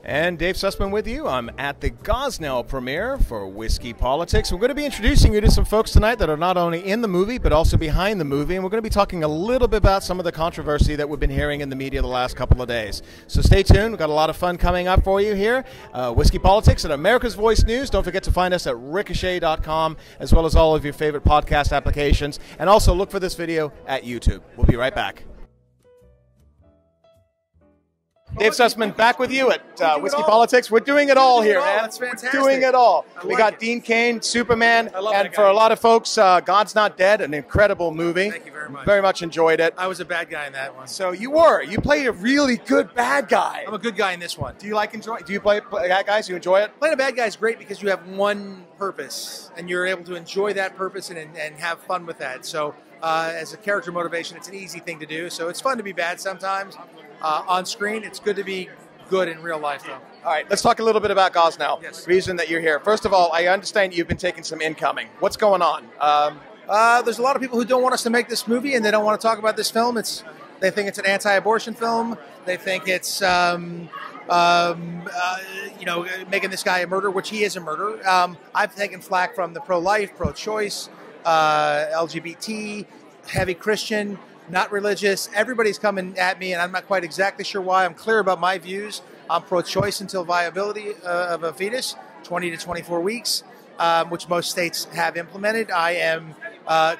And Dave Sussman with you. I'm at the Gosnell premiere for Whiskey Politics. We're going to be introducing you to some folks tonight that are not only in the movie, but also behind the movie. And we're going to be talking a little bit about some of the controversy that we've been hearing in the media the last couple of days. So stay tuned. We've got a lot of fun coming up for you here. Whiskey Politics at America's Voice News. Don't forget to find us at ricochet.com, as well as all of your favorite podcast applications. And also look for this video at YouTube. We'll be right back. Dave Sussman back with you at Whiskey Politics. We're doing it all here, man. That's fantastic. We're doing it all. We got Dean Cain, Superman, and for a lot of folks, God's Not Dead, an incredible movie. Thank you very much. Very much enjoyed it. I was a bad guy in that one. So you were. You played a really good bad guy. I'm a good guy in this one. Do you play bad guys? You enjoy it? Playing a bad guy is great because you have one purpose, and you're able to enjoy that purpose and have fun with that. So as a character motivation, it's an easy thing to do. So it's fun to be bad sometimes. On screen, it's good to be good in real life, though. All right, let's talk a little bit about Gosnell. Yes. Reason that you're here. First of all, I understand you've been taking some incoming. What's going on? There's a lot of people who don't want us to make this movie, and they don't want to talk about this film. They think it's an anti-abortion film. They think it's making this guy a murderer, which he is a murderer. I've taken flack from the pro-life, pro-choice, LGBT, heavy Christian, not religious. Everybody's coming at me, and I'm not quite exactly sure why. I'm clear about my views. I'm pro-choice until viability of a fetus, 20 to 24 weeks, which most states have implemented. I am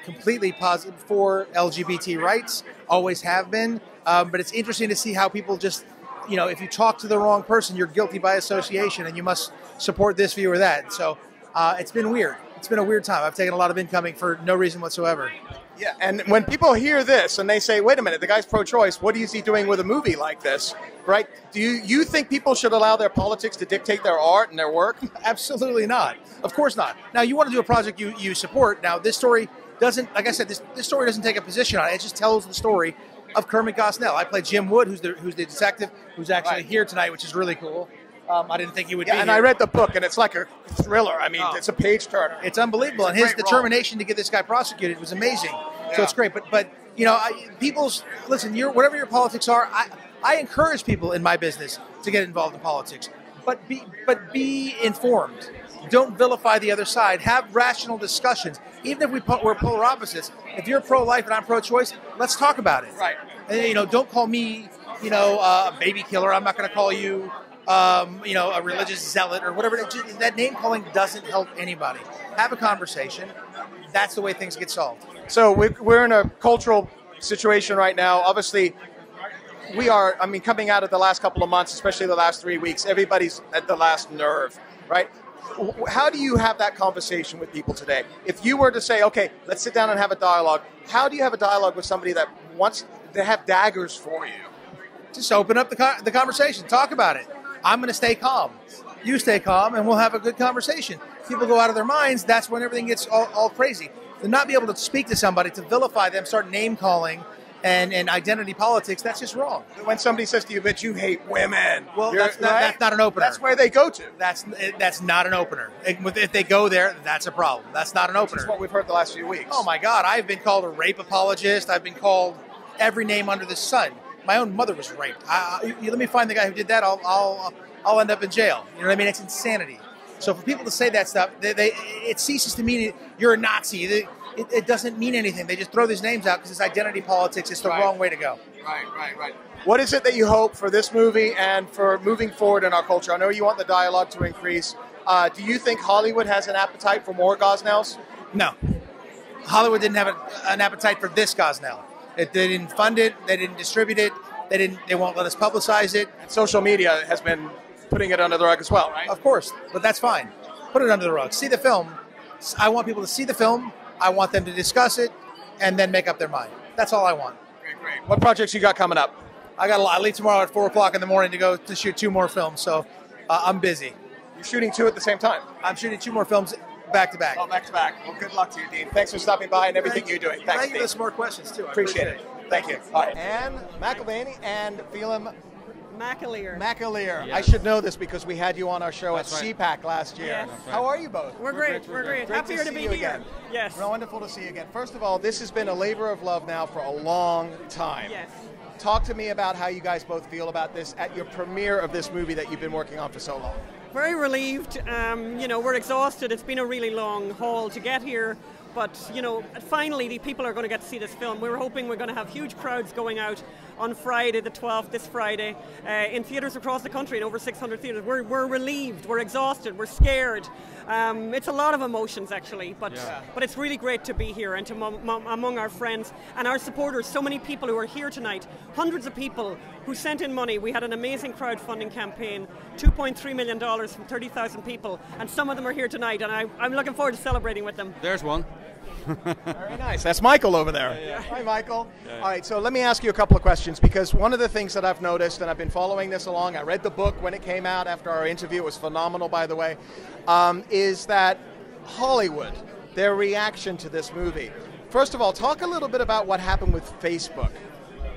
completely positive for LGBT rights, always have been. But it's interesting to see how people just, if you talk to the wrong person, you're guilty by association, and you must support this view or that. So it's been weird. It's been a weird time. I've taken a lot of incoming for no reason whatsoever. Yeah, and when people hear this and they say, wait a minute, the guy's pro-choice, what is he doing with a movie like this, right? Do you think people should allow their politics to dictate their art and their work? Absolutely not. Of course not. Now, you want to do a project you support. Now, this story doesn't, like I said, this story doesn't take a position on it. It just tells the story of Kermit Gosnell. I play Jim Wood, who's the detective, who's actually here tonight, which is really cool. I didn't think he would be and here. I read the book, and it's like a thriller. I mean, it's a page-turner. It's unbelievable, and his determination to get this guy prosecuted was amazing. So it's great. But listen, whatever your politics are, I encourage people in my business to get involved in politics. But be informed. Don't vilify the other side. Have rational discussions. Even if we're polar opposites. If you're pro-life and I'm pro-choice, let's talk about it. Right. And, don't call me, a baby killer. I'm not going to call you a religious zealot or whatever. That name calling doesn't help anybody. Have a conversation. That's the way things get solved. So we're in a cultural situation right now. Obviously, we are, coming out of the last couple of months, especially the last 3 weeks, everybody's at the last nerve, right? How do you have that conversation with people today? If you were to say, okay, let's sit down and have a dialogue, how do you have a dialogue with somebody that wants to have daggers for you? Just open up the conversation. Talk about it. I'm going to stay calm. You stay calm, and we'll have a good conversation. People go out of their minds. That's when everything gets all crazy. To not be able to speak to somebody, to vilify them, start name-calling and identity politics, that's just wrong. When somebody says to you, but you hate women. Well, that's not an opener. That's where they go to. That's not an opener. If they go there, that's a problem. That's not an opener. That's what we've heard the last few weeks. Oh, my God. I've been called a rape apologist. I've been called every name under the sun. My own mother was raped. Let me find the guy who did that. I'll end up in jail. You know what I mean? It's insanity. So for people to say that stuff, it ceases to mean you're a Nazi. It doesn't mean anything. They just throw these names out because it's identity politics. It's the wrong way to go. Right. What is it that you hope for this movie and for moving forward in our culture? I know you want the dialogue to increase. Do you think Hollywood has an appetite for more Gosnells? No. Hollywood didn't have an appetite for this Gosnell. They didn't fund it. They didn't distribute it. They won't let us publicize it. And social media has been putting it under the rug as well, right? Of course, but that's fine. Put it under the rug. See the film. I want people to see the film. I want them to discuss it and then make up their mind. That's all I want. Great. What projects you got coming up? I got a lot. I leave tomorrow at 4 o'clock in the morning to go to shoot 2 more films, so I'm busy. You're shooting 2 at the same time? I'm shooting 2 more films back to back. Oh, back to back. Well, good luck to you, Dean. Thanks for stopping by and everything you're doing. Thanks, Thank you Dean. for some more questions, too. I Appreciate it. Thank you. All right. And McElhinney and Phelim McAleer. McAleer. Yes. I should know this because we had you on our show That's at right. CPAC last year. Yes. That's right. How are you both? We're great. We're great. Great Happier to see be you here. again. Yes. Wonderful to see you again. First of all, this has been a labor of love now for a long time. Yes. Talk to me about how you guys both feel about this at your premiere of this movie that you've been working on for so long. Very relieved. We're exhausted. It's been a really long haul to get here. But, finally the people are going to get to see this film. We were hoping we're going to have huge crowds going out on Friday the 12th, this Friday, in theatres across the country, in over 600 theatres. We're relieved, we're exhausted, we're scared. It's a lot of emotions, actually, but it's really great to be here and to among our friends and our supporters. So many people who are here tonight, hundreds of people who sent in money. We had an amazing crowdfunding campaign, $2.3 million from 30,000 people, and some of them are here tonight, and I'm looking forward to celebrating with them. There's one. Very nice. That's Michael over there. Yeah. Hi, Michael. Yeah. All right, so let me ask you a couple of questions, because one of the things that I've noticed, and I've been following this along, I read the book when it came out after our interview, it was phenomenal, by the way, is that Hollywood, their reaction to this movie. First of all, talk a little bit about what happened with Facebook.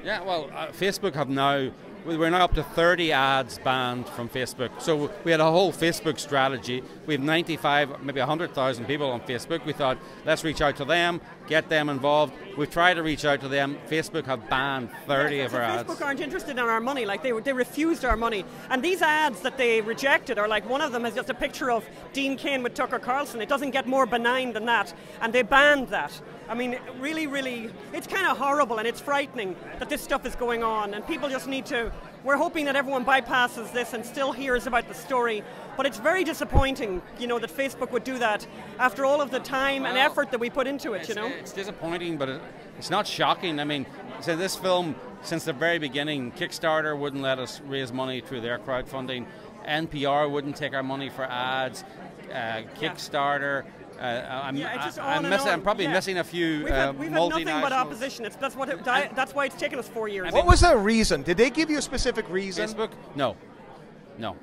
Yeah, well, Facebook have now, we're now up to 30 ads banned from Facebook. So we had a whole Facebook strategy. We have 95, maybe 100,000 people on Facebook. We thought, let's reach out to them, get them involved. We've tried to reach out to them. Facebook have banned 30 of our ads. Facebook aren't interested in our money. Like they refused our money. And these ads that they rejected are like, one of them is just a picture of Dean Cain with Tucker Carlson. It doesn't get more benign than that. And they banned that. I mean, really, really, it's kind of horrible and it's frightening that this stuff is going on. And people just need to, we're hoping that everyone bypasses this and still hears about the story. But it's very disappointing, that Facebook would do that after all of the time and effort that we put into it, It's disappointing, but it's not shocking. I mean, so this film, since the very beginning, Kickstarter wouldn't let us raise money through their crowdfunding. NPR wouldn't take our money for ads. Kickstarter. I'm probably missing a few We've had nothing but multinationals. opposition. That's why it's taken us 4 years. What was their reason? Did they give you a specific reason? Facebook? No.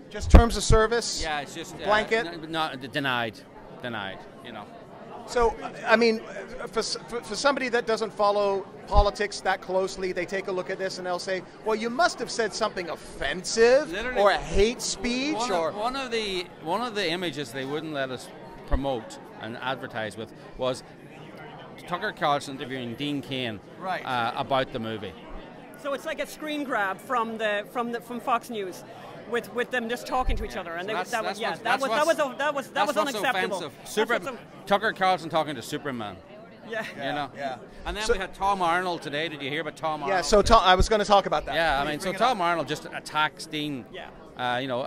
Just terms of service? Yeah, it's just blanket? Not denied. So, I mean, for somebody that doesn't follow politics that closely, they take a look at this and they'll say, well, you must have said something offensive Literally, or a hate speech. One of the images they wouldn't let us promote and advertise with was Tucker Carlson interviewing Dean Cain about the movie. So it's like a screen grab from Fox News, with them just talking to each other, and that was unacceptable. Tucker Carlson talking to Superman. Yeah. And then we had Tom Arnold today. Did you hear about Tom Arnold? Yeah, so I was going to talk about that. Yeah, Tom Arnold just attacks Dean. Yeah.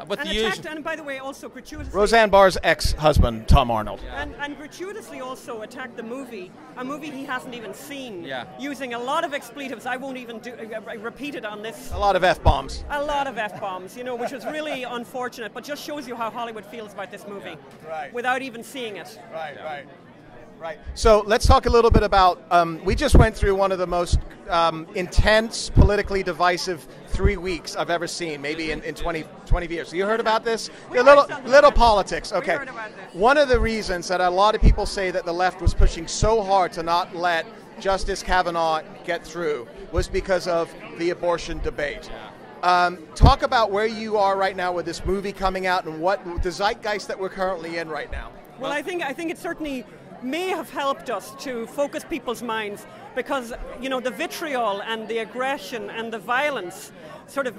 With the usual. And by the way, also gratuitously. Roseanne Barr's ex-husband, Tom Arnold. Yeah. And gratuitously also attacked the movie, a movie he hasn't even seen. Yeah. Using a lot of expletives. I won't even repeat it on this. A lot of F-bombs. A lot of F-bombs, which was really unfortunate, but just shows you how Hollywood feels about this movie. Yeah. Right. Without even seeing it. Right. So let's talk a little bit about, we just went through one of the most intense, politically divisive 3 weeks I've ever seen, maybe in 20 years. So you heard about this? We a little politics. Okay. We heard about this. One of the reasons that a lot of people say that the left was pushing so hard to not let Justice Kavanaugh get through was because of the abortion debate. Talk about where you are right now with this movie coming out and what the zeitgeist that we're currently in right now. Well, I think it certainly may have helped us to focus people's minds because, the vitriol and the aggression and the violence sort of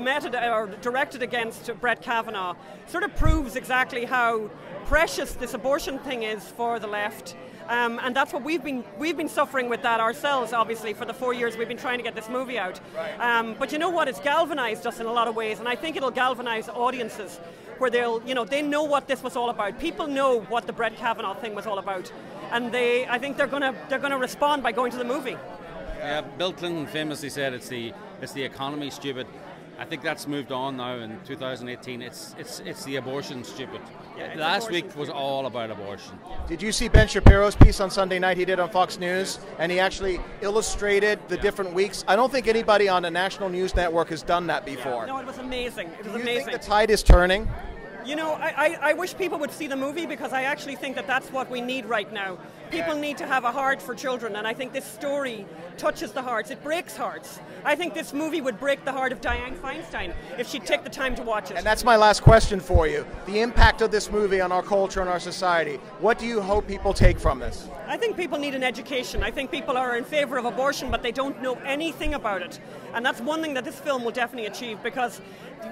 directed against Brett Kavanaugh sort of proves exactly how precious this abortion thing is for the left. And that's what we've been suffering with that ourselves, obviously, for the 4 years we've been trying to get this movie out. Right. But you know what? It's galvanized us in a lot of ways, and I think it'll galvanize audiences where they know what this was all about. People know what the Brett Kavanaugh thing was all about, and I think they're gonna respond by going to the movie. Yeah, Bill Clinton famously said it's the economy, stupid. I think that's moved on now in 2018. It's the abortion, stupid. Yeah, Last week was all about abortion. Did you see Ben Shapiro's piece on Sunday night he did on Fox News? And he actually illustrated the different weeks. I don't think anybody on a national news network has done that before. No, it was amazing. It was Do you amazing. think the tide is turning? I wish people would see the movie because I actually think that that's what we need right now. People need to have a heart for children, and I think this story touches the hearts. It breaks hearts. I think this movie would break the heart of Dianne Feinstein if she'd take the time to watch it. And that's my last question for you. The impact of this movie on our culture and our society. What do you hope people take from this? I think people need an education. I think people are in favor of abortion, but they don't know anything about it. And that's one thing that this film will definitely achieve, because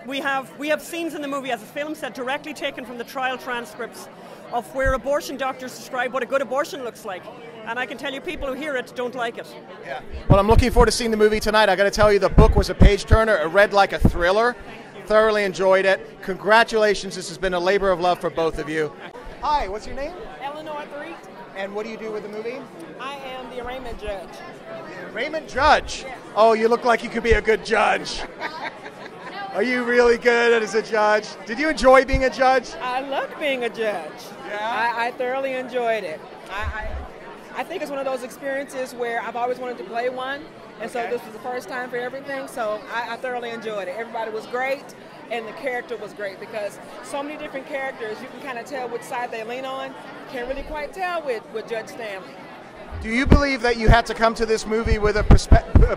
we have scenes in the movie, as the film said, directly taken from the trial transcripts of where abortion doctors describe what a good abortion looks like. And I can tell you, people who hear it don't like it. Yeah. Well, I'm looking forward to seeing the movie tonight. I got to tell you, the book was a page-turner. It read like a thriller. Thoroughly enjoyed it. Congratulations. This has been a labor of love for both of you. Hi, what's your name? Eleanor, Threatt. And what do you do with the movie? I am the arraignment judge. The arraignment judge? Oh, you look like you could be a good judge. Are you really good as a judge? Did you enjoy being a judge? I loved being a judge. Yeah? I thoroughly enjoyed it. I think it's one of those experiences where I've always wanted to play one, and so this was the first time for everything, so I thoroughly enjoyed it. Everybody was great, and the character was great, because so many different characters, you can kind of tell which side they lean on. Can't really quite tell with Judge Stanley. Do you believe that you had to come to this movie with a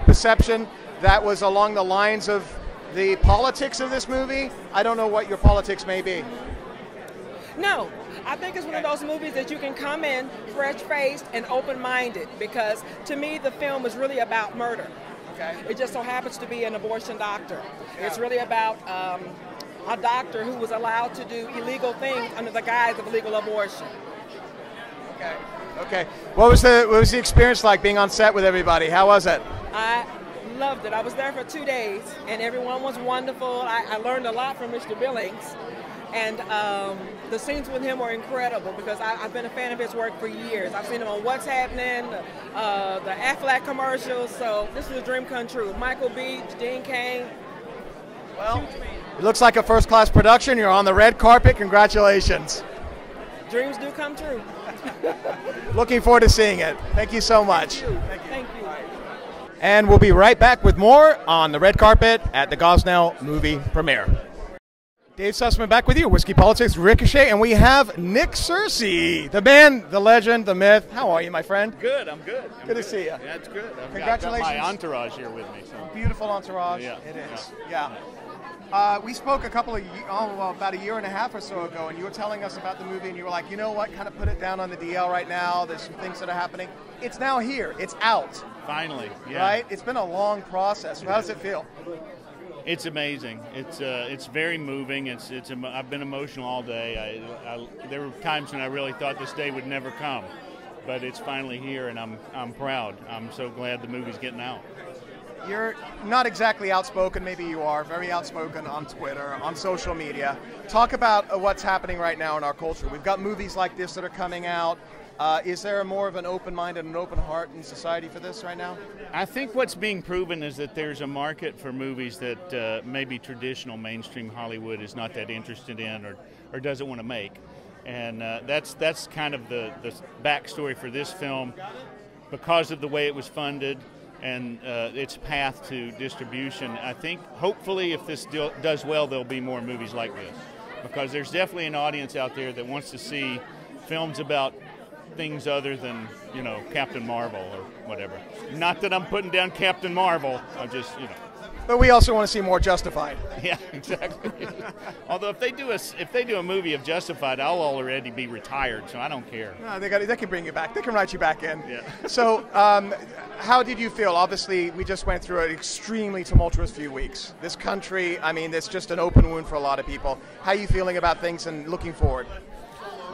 perception that was along the lines of the politics of this movie? I don't know what your politics may be. No, I think it's one of those movies that you can come in fresh-faced and open-minded, because to me the film is really about murder. Okay. It just so happens to be an abortion doctor. Yeah. It's really about a doctor who was allowed to do illegal things under the guise of legal abortion. Okay. Okay. What was the experience like being on set with everybody? How was it? I loved it. I was there for 2 days, and everyone was wonderful. I learned a lot from Mr. Billings, and the scenes with him were incredible, because I've been a fan of his work for years. I've seen him on What's Happening, the Aflac commercials, so this is a dream come true. Michael Beach, Dean Cain. Well, it looks like a first-class production. You're on the red carpet. Congratulations. Dreams do come true. Looking forward to seeing it. Thank you so much. Thank you. And we'll be right back with more on the red carpet at the Gosnell movie premiere. Dave Sussman back with you, Whiskey Politics Ricochet, and we have Nick Searcy, the man, the legend, the myth. How are you, my friend? Good, I'm good. Good to see you. Yeah, it's good. Congratulations. I've got my entourage here with me. So. Beautiful entourage. Yeah. It is. Yeah. We spoke about a year and a half or so ago, and you were telling us about the movie, and you were like, you know what, kind of put it down on the DL right now. There's some things that are happening. It's now here. It's out. Finally, yeah. Right? It's been a long process. How does it feel? It's amazing. It's very moving. I've been emotional all day. There were times when I really thought this day would never come, but it's finally here, and I'm proud. I'm so glad the movie's getting out. You're not exactly outspoken, maybe you are, very outspoken on Twitter, on social media. Talk about what's happening right now in our culture. We've got movies like this that are coming out. Is there more of an open mind and an open heart in society for this right now? I think what's being proven is that there's a market for movies that maybe traditional mainstream Hollywood is not that interested in or doesn't want to make. And that's kind of the backstory for this film, because of the way it was funded and its path to distribution. I think hopefully if this does well, there'll be more movies like this, because there's definitely an audience out there that wants to see films about things other than, you know, Captain Marvel or whatever. Not that I'm putting down Captain Marvel, I'm just, you know. But we also want to see more Justified. Yeah, exactly. Although if they do a movie of Justified, I'll already be retired, so I don't care. No, they can bring you back. They can write you back in. Yeah. So, how did you feel? Obviously, we just went through an extremely tumultuous few weeks. This country, I mean, it's just an open wound for a lot of people. How are you feeling about things and looking forward?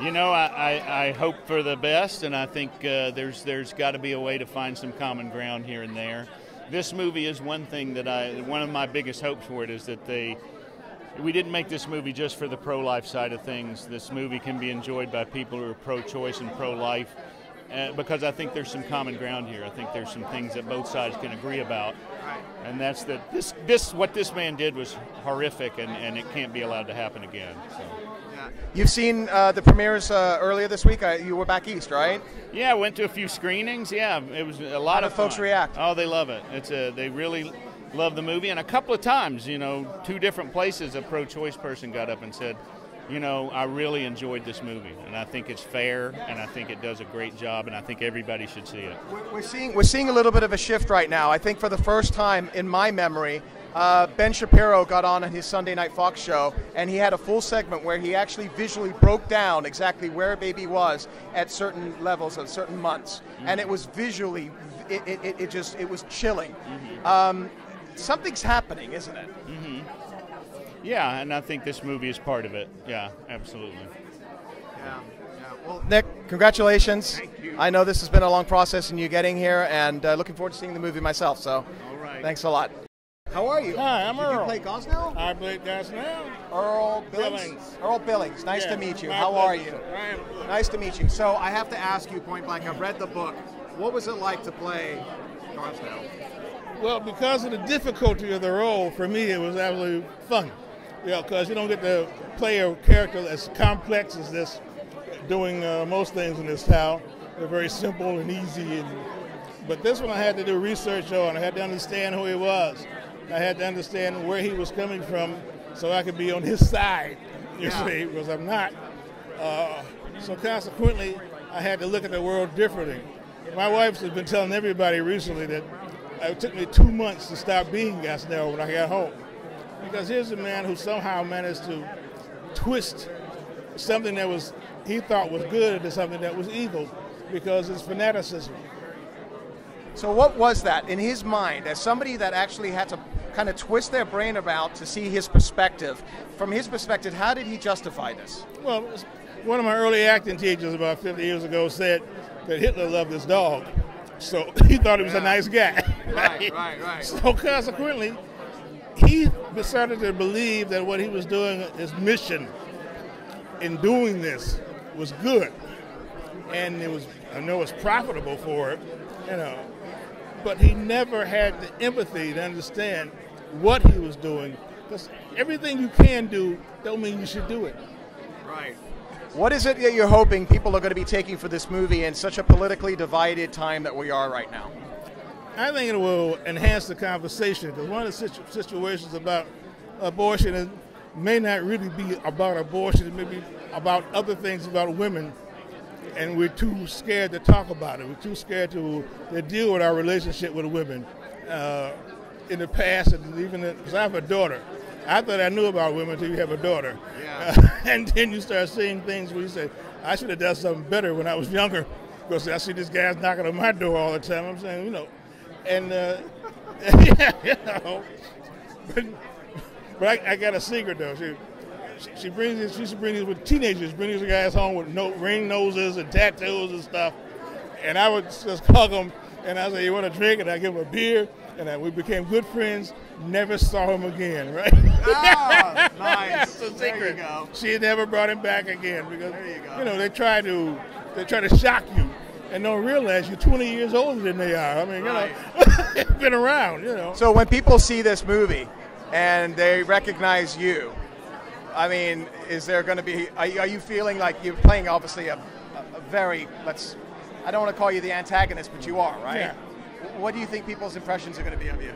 You know, I hope for the best, and I think there's got to be a way to find some common ground here and there. This movie is one thing that one of my biggest hopes for it is that we didn't make this movie just for the pro-life side of things. This movie can be enjoyed by people who are pro-choice and pro-life, because I think there's some common ground here. I think there's some things that both sides can agree about, and that's that what this man did was horrific, and it can't be allowed to happen again. So. You've seen the premieres earlier this week. You were back east, right? Yeah, I went to a few screenings. Yeah, it was a lot of fun. How do folks react? Oh, they love it. They really love the movie. And a couple of times, you know, 2 different places, a pro-choice person got up and said, you know, I really enjoyed this movie, and I think it's fair, and I think it does a great job, and I think everybody should see it. We're seeing a little bit of a shift right now. I think for the first time in my memory, Ben Shapiro got on his Sunday Night Fox show, and he had a full segment where he actually visually broke down exactly where a baby was at certain levels of certain months, and it was visually, it was chilling. Something's happening, isn't it? Yeah, and I think this movie is part of it. Yeah, absolutely. Yeah. Well, Nick, congratulations. Thank you. I know this has been a long process in you getting here, and looking forward to seeing the movie myself. So, all right. Thanks a lot. How are you? Hi, I'm Earl. Did you play Gosnell? I played Gosnell. Earl Billings. Billings. Earl Billings. Nice to meet you. my How are pleasure. you? I am good. Nice to meet you. So I have to ask you point blank. I've read the book. What was it like to play Gosnell? Well, because of the difficulty of the role, for me it was absolutely fun. Because you don't get to play a character as complex as this, doing most things in this town. They're very simple and easy. But this one I had to do research on. I had to understand who he was. I had to understand where he was coming from so I could be on his side, you see, because I'm not. So consequently, I had to look at the world differently. My wife has been telling everybody recently that it took me 2 months to stop being Gosnell when I got home. Because here's a man who somehow managed to twist something that he thought was good into something that was evil because it's fanaticism. So what was that in his mind, as somebody that actually had to kind of twist their brain about to see his perspective? From his perspective, how did he justify this? Well, one of my early acting teachers about 50 years ago said that Hitler loved his dog. So he thought he was a nice guy. Right. So consequently, he started to believe that what he was doing, his mission in doing this, was good. And I know it's profitable for him, but he never had the empathy to understand what he was doing. Because everything you can do don't mean you should do it. Right. What is it that you're hoping people are going to be taking for this movie in such a politically divided time that we are right now? I think it will enhance the conversation, because one of the situations about abortion may not really be about abortion. It may be about other things about women, and we're too scared to talk about it. We're too scared to deal with our relationship with women. In the past, and even because I have a daughter, I thought I knew about women until you have a daughter. And then you start seeing things where you say, I should have done something better when I was younger, because I see this guy's knocking on my door all the time. I'm saying, and but I got a secret though. She used to bring these with teenagers, bring these guys home with ring noses and tattoos and stuff, and I would just hug them and I say, you want a drink? And I give them a beer, and we became good friends. Never saw him again, right? Oh, nice. That's a secret. There you go. She never brought him back again because There you go. they try to shock you and don't realize you're 20 years older than they are. I mean, Right. it's been around, So when people see this movie and they recognize you, I mean, is there going to be? Are you feeling like you're playing obviously a very I don't want to call you the antagonist, but you are, right? Yeah. What do you think people's impressions are going to be of you?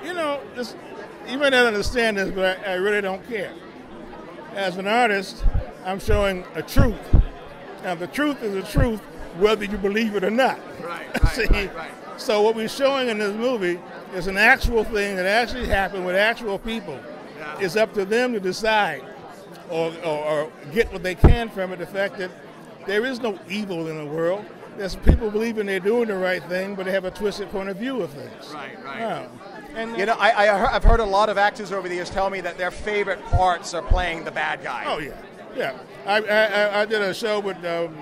You may not understand this, but I really don't care. As an artist, I'm showing a truth. Now, the truth is the truth, whether you believe it or not. Right. So what we're showing in this movie is an actual thing that actually happened with actual people. Yeah. It's up to them to decide or get what they can from it, the fact that there is no evil in the world. There's people believing they're doing the right thing, but they have a twisted point of view of things. Right. Yeah. And I've heard a lot of actors over the years tell me that their favorite parts are playing the bad guy. Oh yeah. I did a show with I'm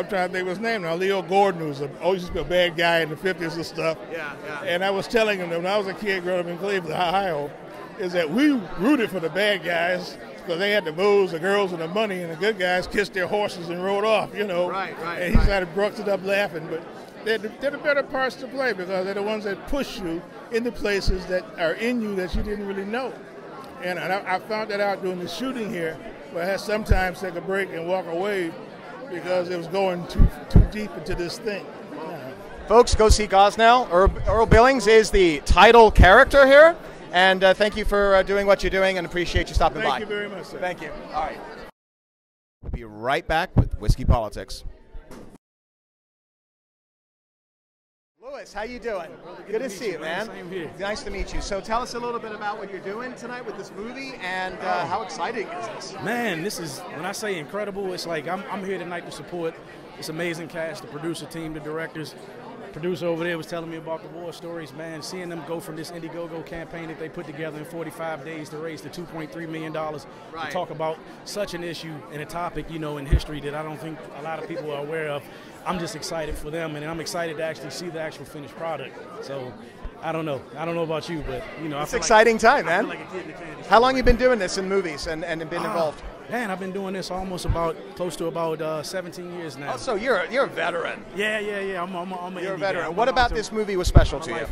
trying to think of his name now. Leo Gordon, who was always used to be a bad guy in the 50s and stuff. Yeah. And I was telling him that when I was a kid growing up in Cleveland, Ohio, is that we rooted for the bad guys because they had the booze, the girls, and the money, and the good guys kissed their horses and rode off, Right. And he started busted up laughing, but they're the better parts to play because they're the ones that push you into places that are in you that you didn't really know. And I found that out during the shooting here, where I had sometimes take a break and walk away because it was going too deep into this thing. Folks, go see Gosnell. Earl Billings is the title character here. And thank you for doing what you're doing, and appreciate you stopping by. Thank you very much, sir. Thank you. All right. We'll be right back with Whiskey Politics. Lewis, how you doing? Good to see you, man. Same here. Nice to meet you. So tell us a little bit about what you're doing tonight with this movie, and how exciting is this? Man, this is, when I say incredible, it's like I'm here tonight to support this amazing cast, the producer team, the directors. Producer over there was telling me about the war stories, man. Seeing them go from this Indiegogo campaign that they put together in 45 days to raise the $2.3 million to talk about such an issue and a topic, you know, in history that I don't think a lot of people are aware of. I'm just excited for them, and I'm excited to actually see the actual finished product. So, I don't know about you, but, you know. It's an exciting time, man. I feel like a kid in the candy store. How long you been doing this in movies and been involved? Man, I've been doing this close to about 17 years now. Oh, so you're a veteran. Yeah. I'm You're a veteran. What about this movie was special to you?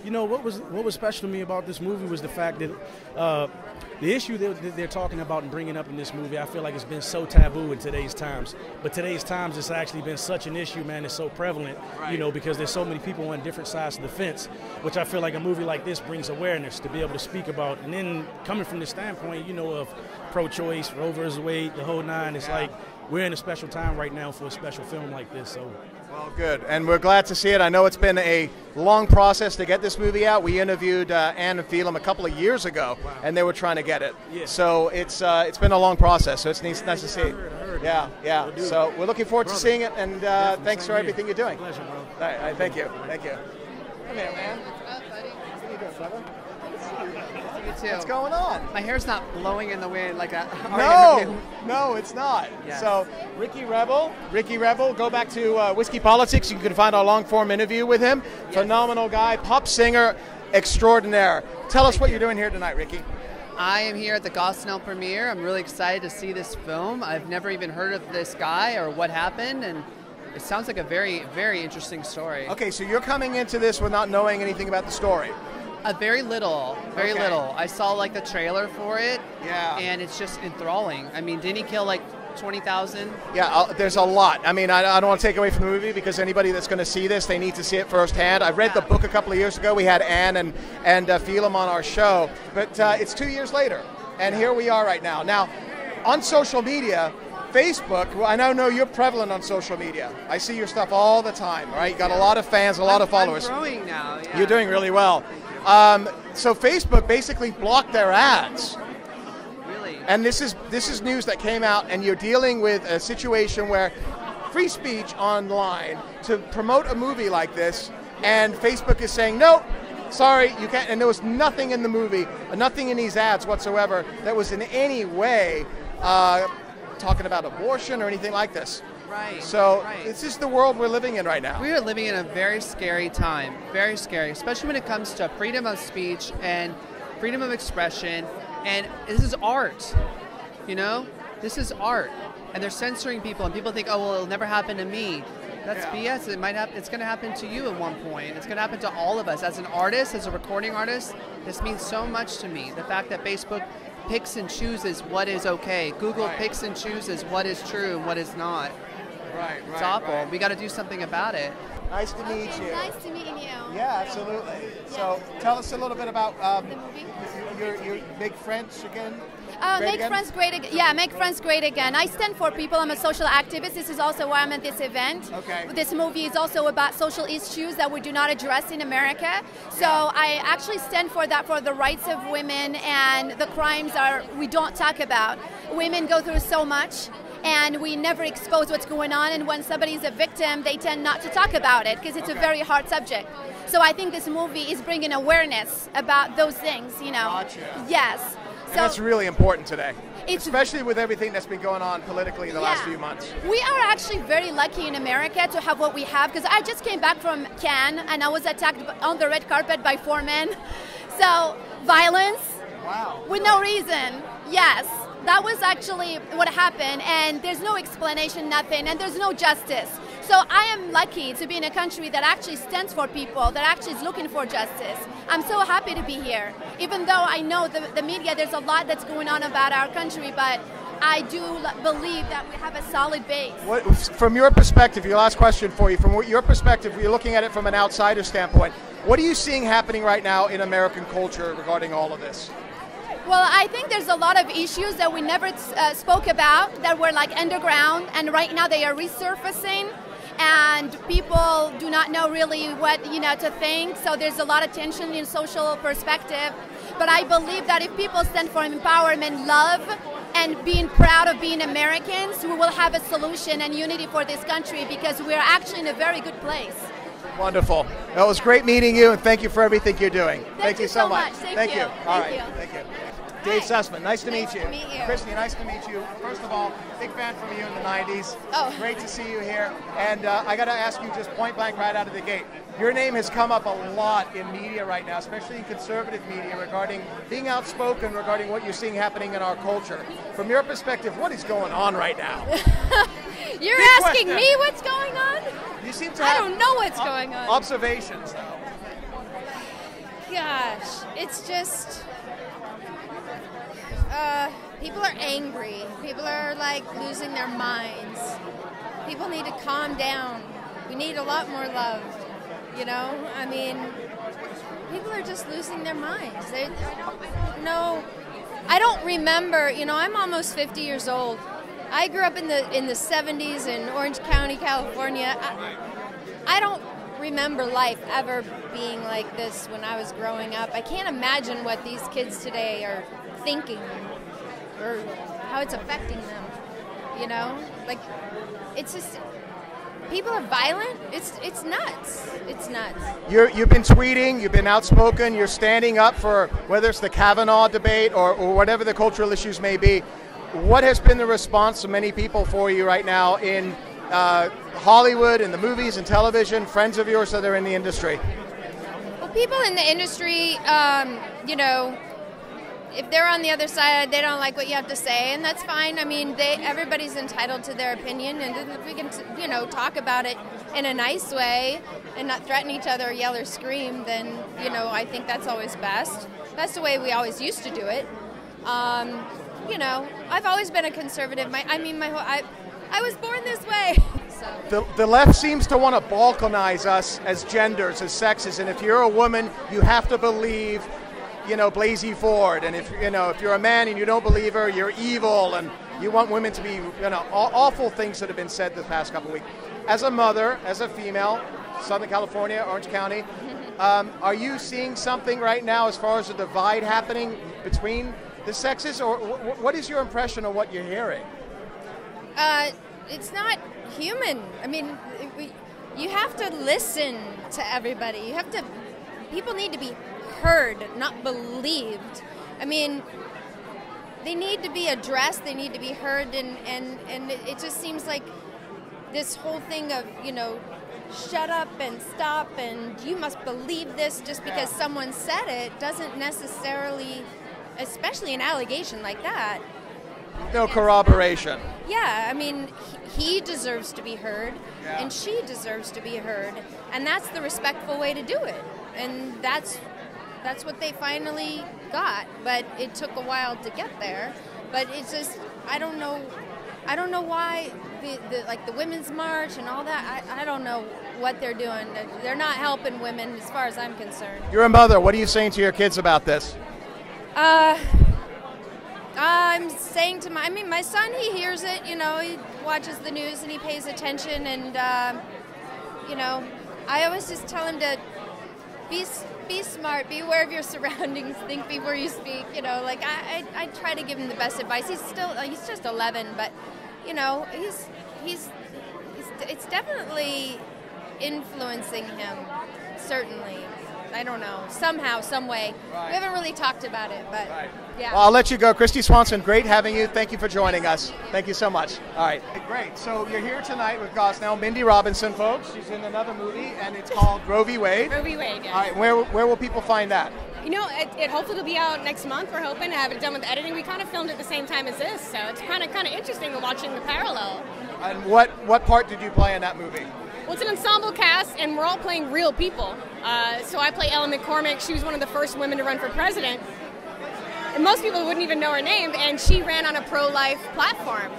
You know, what was special to me about this movie was the fact that the issue that they're talking about and bringing up in this movie, I feel like it's been so taboo in today's times. But today's times, it's actually been such an issue, man. It's so prevalent, you know, because there's so many people on different sides of the fence, which I feel like a movie like this brings awareness to be able to speak about. And then coming from the standpoint, you know, of pro-choice, Roe versus Wade, the whole nine, it's like we're in a special time right now for a special film like this. So. Well, good, and we're glad to see it. I know it's been a long process to get this movie out. We interviewed Anne and Phelim a couple of years ago, and they were trying to get it. Yeah. So it's been a long process, so it's nice to see. Yeah. So we're looking forward to seeing it, and thanks for everything you're doing. Pleasure, bro. All right, thank you. Come here, man. What are you doing, brother? You too. What's going on? My hair's not blowing in the wind like that. No, it's not. Yes. So, Ricky Rebel, go back to Whiskey Politics. You can find our long-form interview with him. Yes. Phenomenal guy, pop singer extraordinaire. Tell us what you're doing here tonight, Ricky. I am here at the Gosnell premiere. I'm really excited to see this film. I've never even heard of this guy or what happened, and it sounds like a very, very interesting story. Okay, so you're coming into this without knowing anything about the story. Very little. I saw like the trailer for it. Yeah. And it's just enthralling. I mean, didn't he kill like 20,000? Yeah, there's a lot. I mean, I don't want to take away from the movie because anybody that's going to see this, they need to see it firsthand. I read the book a couple of years ago. We had Anne and Phelim on our show, but it's 2 years later, and here we are right now. Now, on social media, Facebook, I know you're prevalent on social media. I see your stuff all the time, right? You got a lot of fans, a lot of followers. I'm growing now. Yeah. You're doing really well. So Facebook basically blocked their ads. Really? And this is news that came out, and you're dealing with a situation where free speech online to promote a movie like this, and Facebook is saying, no, sorry, you can't. And there was nothing in the movie, nothing in these ads whatsoever that was in any way talking about abortion or anything like this. Right. So this is the world we're living in right now. We are living in a very scary time, very scary, especially when it comes to freedom of speech and freedom of expression. And this is art, you know? This is art. And they're censoring people, and people think, oh, well, it'll never happen to me. That's BS. It might happen. It's going to happen to you at one point. It's going to happen to all of us. As an artist, as a recording artist, this means so much to me. The fact that Facebook picks and chooses what is okay. Google picks and chooses what is true and what is not. It's awful. We got to do something about it. Nice to meet you. Nice to meet you. Yeah, absolutely. So tell us a little bit about the movie. Your big French again. Make friends great again. Yeah, make friends great again. I stand for people. I'm a social activist. This is also why I'm at this event. Okay. This movie is also about social issues that we do not address in America. So I actually stand for that, for the rights of women and the crimes we don't talk about. Women go through so much, and we never expose what's going on, and when somebody's a victim, they tend not to talk about it because it's a very hard subject. So I think this movie is bringing awareness about those things, you know. Gotcha. Yes. And that's really important today, especially with everything that's been going on politically in the last few months. We are actually very lucky in America to have what we have, because I just came back from Cannes, and I was attacked on the red carpet by 4 men. So, violence. Wow. With no reason. Yes. That was actually what happened, and there's no explanation, nothing, and there's no justice. So I am lucky to be in a country that actually stands for people, that actually is looking for justice. I'm so happy to be here, even though I know the media, there's a lot that's going on about our country, but I do believe that we have a solid base. From your perspective, your last question for you, from your perspective, you're looking at it from an outsider standpoint. What are you seeing happening right now in American culture regarding all of this? Well, I think there's a lot of issues that we never spoke about that were like underground, and right now they are resurfacing, and people do not know really what to think. So there's a lot of tension in social perspective. But I believe that if people stand for empowerment, love, and being proud of being Americans, we will have a solution and unity for this country, because we're actually in a very good place. Wonderful. Well, it was great meeting you, and thank you for everything you're doing. Thank you so much. Thank you. All right. Thank you. Dave Sussman, nice to meet you. Nice to meet you. Kristy, nice to meet you. First of all, big fan from you in the 90s. Oh. Great to see you here. And I got to ask you just point blank right out of the gate. Your name has come up a lot in media right now, especially in conservative media, regarding being outspoken regarding what you're seeing happening in our culture. From your perspective, what is going on right now? You're Big asking question. me what's going on? You seem to I have don't know what's going on. Observations, though. Gosh, it's just people are angry. People are like losing their minds. People need to calm down. We need a lot more love. I mean, people are just losing their minds. I don't remember. I'm almost 50 years old. I grew up in the 70s in Orange County, California. I don't remember life ever being like this when I was growing up. I can't imagine what these kids today are thinking or how it's affecting them. Like, it's just, people are violent. It's nuts. It's nuts. You've been tweeting, you've been outspoken, you're standing up for whether it's the Kavanaugh debate or whatever the cultural issues may be. What has been the response of many people for you right now in Hollywood, in the movies and television, friends of yours that are in the industry? Well, people in the industry, if they're on the other side, they don't like what you have to say, and that's fine. I mean, everybody's entitled to their opinion, and if we can, talk about it in a nice way and not threaten each other or yell or scream, then, I think that's always best. That's the way we always used to do it. I've always been a conservative. I was born this way. So. The left seems to want to balkanize us as genders, as sexes, and if you're a woman, you have to believe, Blasey Ford, and if you're a man and you don't believe her, you're evil, and you want women to be, awful things that have been said the past couple of weeks. As a mother, as a female, Southern California, Orange County, are you seeing something right now as far as a divide happening between the sexes, or what is your impression of what you're hearing? It's not human. I mean, you have to listen to everybody. People need to be heard, not believed. I mean, they need to be addressed, they need to be heard, and it just seems like this whole thing of, shut up and stop and you must believe this just because someone said it doesn't necessarily, especially an allegation like that. No corroboration. Yeah, I mean, he deserves to be heard, and she deserves to be heard, and that's the respectful way to do it. And that's what they finally got, but it took a while to get there. But it's just, I don't know why the Women's March and all that. I don't know what they're doing. They're not helping women, as far as I'm concerned. You're a mother. What are you saying to your kids about this? I'm saying to my son, he hears it, he watches the news and he pays attention, and, I always just tell him to be smart, be aware of your surroundings, think before you speak, I try to give him the best advice. He's just 11, but, it's definitely influencing him, certainly. I don't know, somehow, some way. Right. We haven't really talked about it, but yeah. Well, I'll let you go. Kristy Swanson, great having you. Thank you for joining us. Thank you so much. All right. Great. So you're here tonight with Gosnell, Mindy Robinson, folks. She's in another movie, and it's called Roe v. Wade. Roe v. Wade, yes. All right. Where will people find that? It hopefully will be out next month. We're hoping to have it done with editing. We kind of filmed at the same time as this, so it's kind of interesting watching the parallel. And what part did you play in that movie? Well, it's an ensemble cast, and we're all playing real people. So I play Ellen McCormick. She was one of the first women to run for president. and most people wouldn't even know her name, and she ran on a pro-life platform.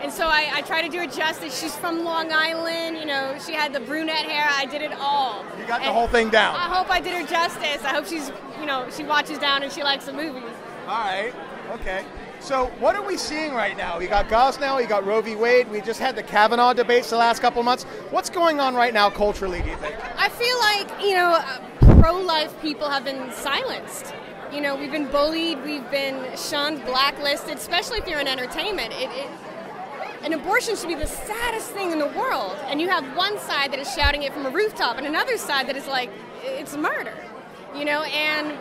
And so I try to do it justice. She's from Long Island, you know, she had the brunette hair. I did it all. You got the whole thing down. I hope I did her justice. I hope she's, you know, she watches down and she likes the movies. All right, okay. So what are we seeing right now? You got Gosnell, you got Roe v. Wade. We just had the Kavanaugh debates the last couple of months. What's going on right now culturally, do you think? I feel like, you know, pro-life people have been silenced. You know, we've been bullied, we've been shunned, blacklisted, especially if you're in entertainment. An abortion should be the saddest thing in the world. And you have one side that is shouting it from a rooftop and another side that is like, it's murder. You know, and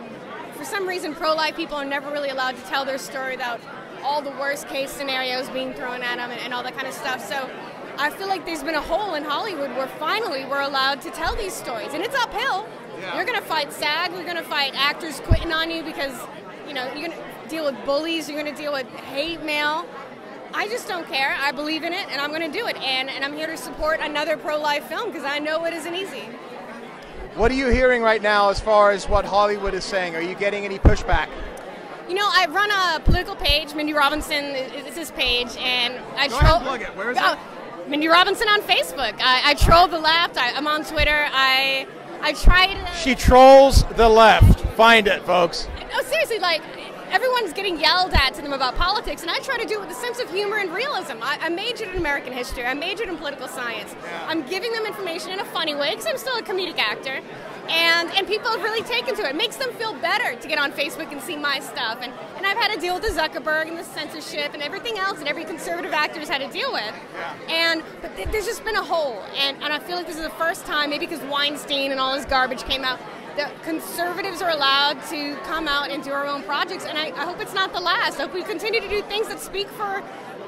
for some reason pro-life people are never really allowed to tell their story without all the worst case scenarios being thrown at them and all that kind of stuff. So I feel like there's been a hole in Hollywood where finally we're allowed to tell these stories. And it's uphill. Yeah. You're going to fight SAG, you're going to fight actors quitting on you because, you know, you're going to deal with bullies, you're going to deal with hate mail. I just don't care. I believe in it, and I'm going to do it. And I'm here to support another pro-life film because I know it isn't easy. What are you hearing right now as far as what Hollywood is saying? Are you getting any pushback? You know, I run a political page. Mindy Robinson is this page, and I Go ahead and plug it. Where is it? Mindy Robinson on Facebook. I troll the left. I'm on Twitter. I try to... She trolls the left. Find it, folks. No, seriously, like... Everyone's getting yelled at to them about politics, and I try to do it with a sense of humor and realism. I majored in American history. I majored in political science. Yeah. I'm giving them information in a funny way because I'm still a comedic actor, and people have really taken to it. It makes them feel better to get on Facebook and see my stuff. And I've had to deal with the Zuckerberg and the censorship and everything else that every conservative actor has had to deal with. Yeah. But there's just been a hole, and I feel like this is the first time, maybe because Weinstein and all his garbage came out, that conservatives are allowed to come out and do our own projects, and I hope it's not the last. I hope we continue to do things that speak for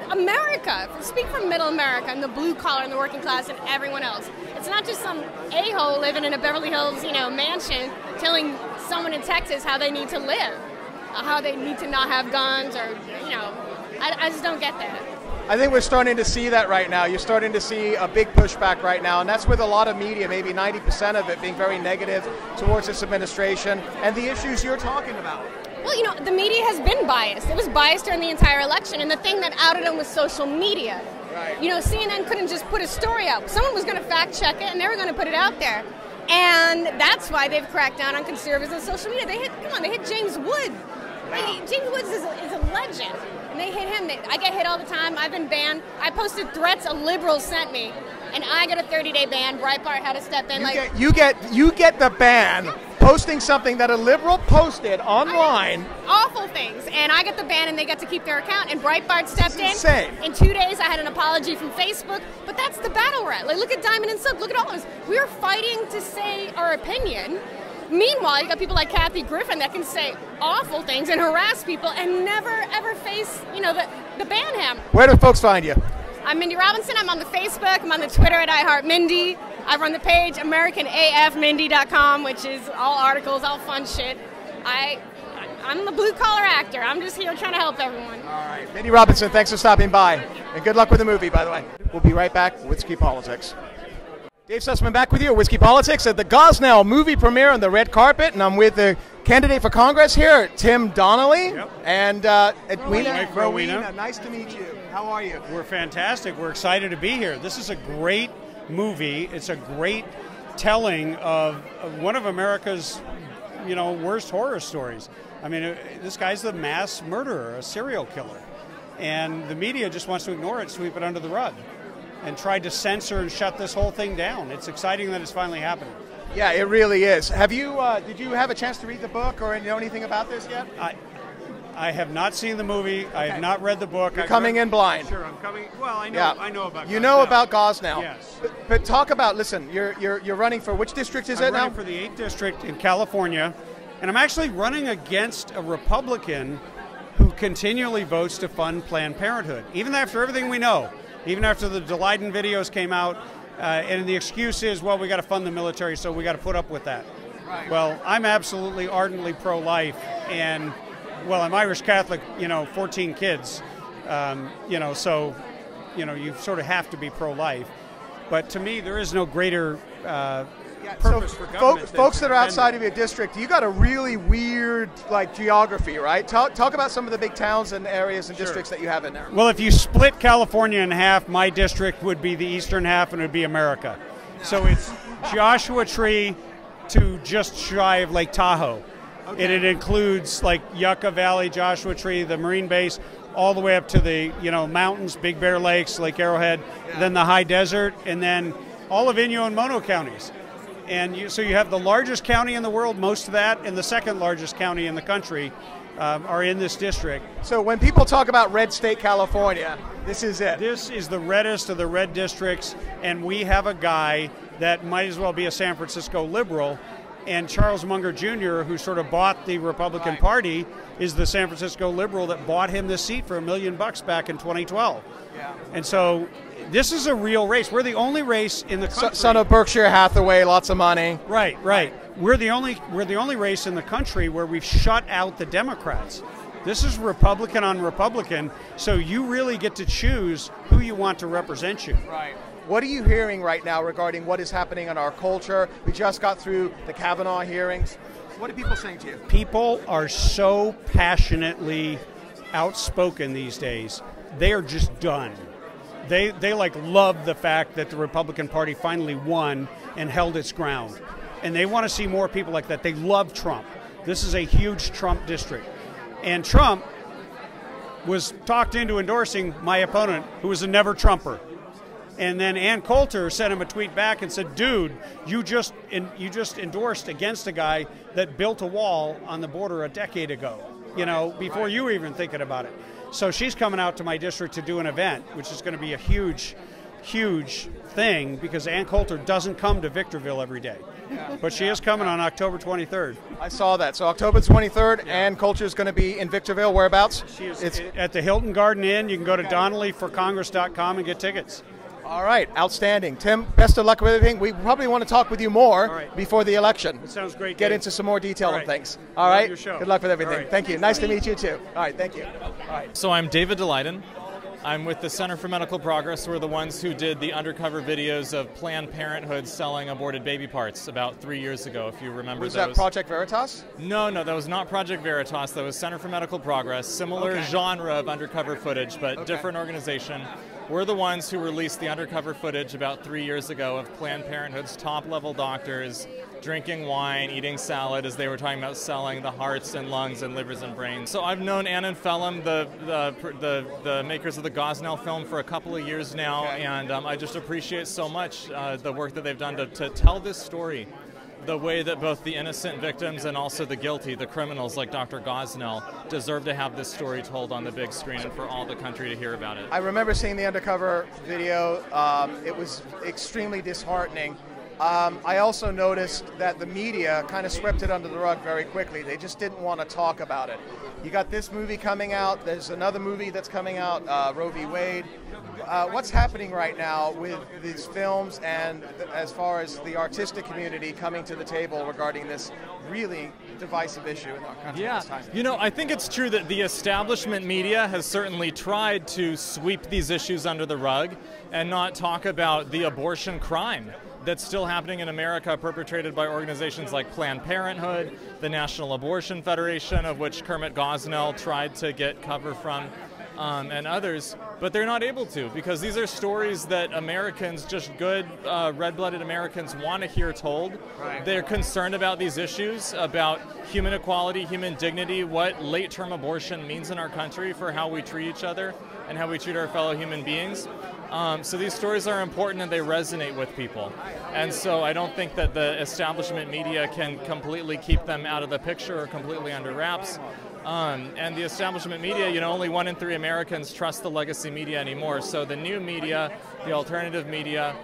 America, speak for middle America and the blue collar and the working class and everyone else. It's not just some a-hole living in a Beverly Hills, you know, mansion telling someone in Texas how they need to live, how they need to not have guns, or, you know, I just don't get that. I think we're starting to see that right now. You're starting to see a big pushback right now, and that's with a lot of media, maybe 90% of it being very negative towards this administration and the issues you're talking about. Well, you know, the media has been biased. It was biased during the entire election, and the thing that outed them was social media. Right. You know, CNN couldn't just put a story out. Someone was going to fact check it, and they were going to put it out there. And that's why they've cracked down on conservatives and social media. They hit James Wood. Like, James Woods is a legend. And they hit him. I get hit all the time. I've been banned. I posted threats a liberal sent me, and I got a 30-day ban. Breitbart had to step in. You get the ban posting something that a liberal posted online. Awful things. And I get the ban, and they get to keep their account. And Breitbart stepped in. Insane. In 2 days, I had an apology from Facebook. But that's the battle we're at. Like, look at Diamond and Silk. Look at all this. We're fighting to say our opinion. Meanwhile, you got people like Kathy Griffin that can say awful things and harass people and never, ever face, you know, the ban him. Where do folks find you? I'm Mindy Robinson. I'm on the Facebook. I'm on the Twitter at iHeartMindy. I run the page AmericanAFMindy.com, which is all articles, all fun shit. I'm the blue-collar actor. I'm just here trying to help everyone. All right. Mindy Robinson, thanks for stopping by. And good luck with the movie, by the way. We'll be right back with Whiskey Politics. Dave Sussman back with you at Whiskey Politics at the Gosnell movie premiere on the red carpet, and I'm with the candidate for Congress here, Tim Donnelly, and Rowena. Nice to meet you. How are you? We're fantastic. We're excited to be here. This is a great movie. It's a great telling of one of America's, you know, worst horror stories. I mean, this guy's the mass murderer, a serial killer, and the media just wants to ignore it, sweep it under the rug, and tried to censor and shut this whole thing down. It's exciting that it's finally happening. Yeah, it really is. Have you? Did you have a chance to read the book or know anything about this yet? I have not seen the movie. Okay. I have not read the book. You're coming in blind. Sure, I'm coming. Well, I know. Yeah. I know about. You know about Gosnell. Yes. But talk about. Listen, you're running for which district is it now? I'm running for the 8th district in California, and I'm actually running against a Republican who continually votes to fund Planned Parenthood, even after everything we know. Even after the Daleiden videos came out, and the excuse is, well, we got to fund the military, so we got to put up with that. Right. Well, I'm absolutely ardently pro-life, and, well, I'm Irish Catholic, 14 kids, so, you sort of have to be pro-life. But to me, there is no greater purpose for government. Folks that are outside of your district, you got a really weird geography, right? Talk about some of the big towns and areas and districts that you have in there. Well, if you split California in half, my district would be the eastern half and it would be America. So it's Joshua Tree to just shy of Lake Tahoe. Okay. And it includes like Yucca Valley, Joshua Tree, the Marine Base, all the way up to the mountains, Big Bear Lakes, Lake Arrowhead, then the high desert, and then all of Inyo and Mono counties. And so you have the largest county in the world, most of that, and the second largest county in the country are in this district. So when people talk about red state California, this is it. This is the reddest of the red districts, and we have a guy that might as well be a San Francisco liberal. And Charles Munger Jr., who sort of bought the Republican Party, is the San Francisco liberal that bought him this seat for $1 million back in 2012. Yeah. And so this is a real race. We're the only race in the country. Son of Berkshire Hathaway, lots of money. Right. We're the only race in the country where we've shut out the Democrats. This is Republican on Republican, so you really get to choose who you want to represent you. Right. What are you hearing right now regarding what is happening in our culture? We just got through the Kavanaugh hearings. What are people saying to you? People are so passionately outspoken these days. They are just done. They love the fact that the Republican Party finally won and held its ground. And they want to see more people like that. They love Trump. This is a huge Trump district. And Trump was talked into endorsing my opponent, who was a never-Trumper. And then Ann Coulter sent him a tweet back and said, dude, you just endorsed against a guy that built a wall on the border a decade ago, before you were even thinking about it. So she's coming out to my district to do an event, which is going to be a huge, huge thing because Ann Coulter doesn't come to Victorville every day. But she is coming on October 23rd. I saw that. So October 23rd, Ann Coulter is going to be in Victorville. Whereabouts? She is at the Hilton Garden Inn. You can go to DonnellyForCongress.com and get tickets. All right, outstanding. Tim, best of luck with everything. We probably want to talk with you more before the election. That sounds great. Get into some more detail on things. All right, good luck with everything. Right. Thank you. Nice to meet you too. All right, thank you. All right. So I'm David Daleiden. I'm with the Center for Medical Progress. We're the ones who did the undercover videos of Planned Parenthood selling aborted baby parts about 3 years ago, if you remember those. Was that Project Veritas? No, that was not Project Veritas. That was Center for Medical Progress. Similar genre of undercover footage, but different organization. We're the ones who released the undercover footage about 3 years ago of Planned Parenthood's top-level doctors drinking wine, eating salad, as they were talking about selling the hearts and lungs and livers and brains. So I've known Ann and Phelim, the makers of the Gosnell film, for a couple of years now, and I just appreciate so much the work that they've done to tell this story the way that both the innocent victims and also the guilty, the criminals like Dr. Gosnell, deserve to have this story told on the big screen and for all the country to hear about it. I remember seeing the undercover video. It was extremely disheartening. I also noticed that the media kind of swept it under the rug very quickly. They just didn't want to talk about it. You got this movie coming out. There's another movie that's coming out, Roe v. Wade. What's happening right now with these films and as far as the artistic community coming to the table regarding this really divisive issue in our country at this time? I think it's true that the establishment media has certainly tried to sweep these issues under the rug and not talk about the abortion crime that's still happening in America, perpetrated by organizations like Planned Parenthood, the National Abortion Federation, of which Kermit Gosnell tried to get cover from, and others, but they're not able to, because these are stories that Americans, just good, red-blooded Americans, want to hear told. Right. They're concerned about these issues, about human equality, human dignity, what late-term abortion means in our country for how we treat each other and how we treat our fellow human beings. So these stories are important and they resonate with people. And so I don't think that the establishment media can completely keep them out of the picture or completely under wraps. And the establishment media, only 1 in 3 Americans trust the legacy media anymore. So the new media, the alternative media,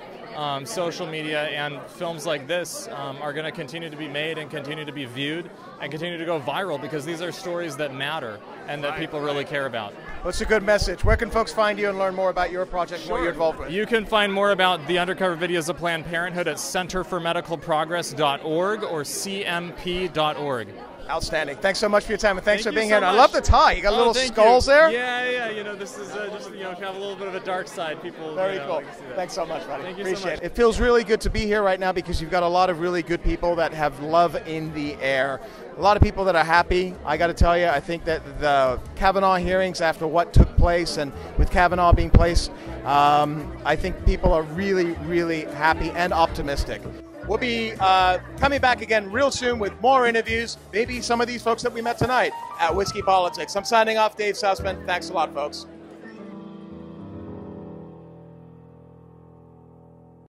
social media, and films like this are going to continue to be made and continue to be viewed and continue to go viral, because these are stories that matter and that people really care about. Well, it's a good message. Where can folks find you and learn more about your project and what you're involved with? You can find more about the undercover videos of Planned Parenthood at centerformedicalprogress.org or cmp.org. Outstanding. Thanks so much for your time, and thanks Thank for being you here. so I much. love the tie. You got little thank skulls you. there? Yeah. You know, this is just, you know, kind of a little bit of a dark side. People, Very you know, cool. like to see that. Thanks so much, buddy. Thank you Appreciate so much. it. It feels really good to be here right now because you've got a lot of really good people that have love in the air. A lot of people that are happy. I got to tell you, I think that the Kavanaugh hearings, after what took place and with Kavanaugh being placed, I think people are really, really happy and optimistic. We'll be coming back again real soon with more interviews, maybe some of these folks that we met tonight at Whiskey Politics. I'm signing off, Dave Sussman. Thanks a lot, folks.